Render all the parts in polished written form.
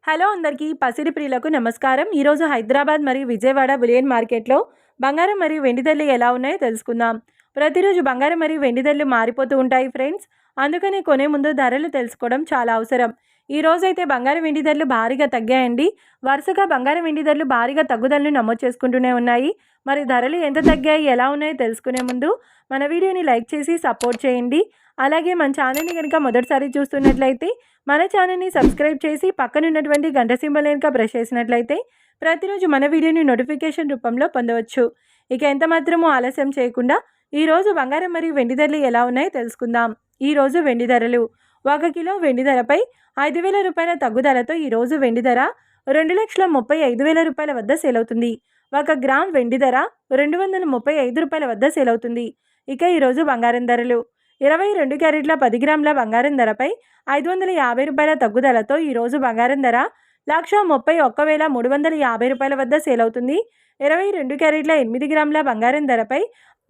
Hello అందరికీ పసిడి ప్రియులకు నమస్కారం. ఈరోజు హైదరాబాద్ మరియు విజయవాడ బులియన్ మార్కెట్లో బంగారం మరియు వెండి ధరలు ఎలా ఉన్నాయో తెలుసుకుందాం. ప్రతిరోజు బంగారం మరియు వెండి ధరలు మారిపోతూ ఉంటాయి ఫ్రెండ్స్. అందుకని కొనే ముందు ధరలు తెలుసుకోవడం చాలా అవసరం. ఈ రోజైతే బంగారం వెండి ధరలు భారీగా తగ్గాయండి. వరుసగా బంగారం వెండి ధరలు భారీగా తగ్గుదలను నమోదు చేసుకుంటూనే ఉన్నాయి. మరి ధరలు ఎంత తగ్గాయి, ఎలా ఉన్నాయో తెలుసుకునే ముందు మన వీడియోని లైక్ చేసి సపోర్ట్ చేయండి. అలాగే మన ఛానల్ని కనుక మొదటిసారి చూస్తున్నట్లయితే మన ఛానల్ని సబ్స్క్రైబ్ చేసి పక్కనున్నటువంటి గంట సింబల్ కనుక ప్రెస్ చేసినట్లయితే ప్రతిరోజు మన వీడియోని నోటిఫికేషన్ రూపంలో పొందవచ్చు. ఇక ఎంత మాత్రమూ ఆలస్యం చేయకుండా ఈరోజు బంగారం మరియు వెండి ధరలు ఎలా ఉన్నాయో తెలుసుకుందాం. ఈరోజు వెండి ధరలు: 1 కిలో వెండి ధరపై 5,000 రూపాయల తగ్గుదలతో ఈరోజు వెండి ధర 2,35,000 రూపాయల వద్ద సేల్ అవుతుంది. 1 గ్రామ్ వెండి ధర 235 రూపాయల వద్ద సేల్ అవుతుంది. ఇక ఈరోజు బంగారం ధరలు: 22 క్యారెట్ల 10 గ్రాముల బంగారం ధరపై 550 రూపాయల తగ్గుదలతో ఈరోజు బంగారం ధర 131,350 రూపాయల వద్ద సేల్ అవుతుంది. 22 క్యారెట్ల 8 గ్రాముల బంగారం ధరపై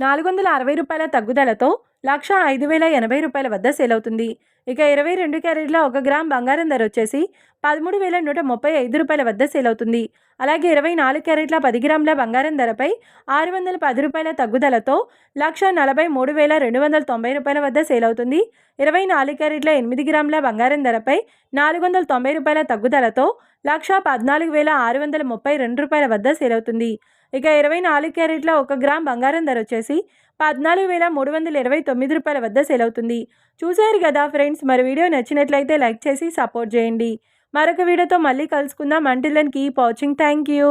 460 రూపాయల తగ్గుదలతో 105,080 రూపాయల వద్ద సేల్ అవుతుంది. ఇక 22 క్యారెట్ల 1 గ్రామ్ బంగారం ధర వచ్చేసి 13,135 రూపాయల వద్ద సేల్ అవుతుంది. అలాగే 24 క్యారెట్ల 10 గ్రాముల బంగారం ధరపై 610 రూపాయల తగ్గుదలతో 1,43,290 రూపాయల వద్ద సేల్ అవుతుంది. 24 క్యారెట్ల 8 గ్రాముల బంగారం ధరపై 490 రూపాయల తగ్గుదలతో 1,14,632 రూపాయల వద్ద సేల్ అవుతుంది. ఇక 24 క్యారెట్ల 1 గ్రామ్ బంగారం ధర వచ్చేసి 14,329 రూపాయల వద్ద సేల్ అవుతుంది. చూశారు కదా ఫ్రెండ్స్, మరి వీడియో నచ్చినట్లయితే లైక్ చేసి సపోర్ట్ చేయండి. మరొక వీడియోతో మళ్ళీ కలుసుకుందాం. Until then keep watching. Thank you.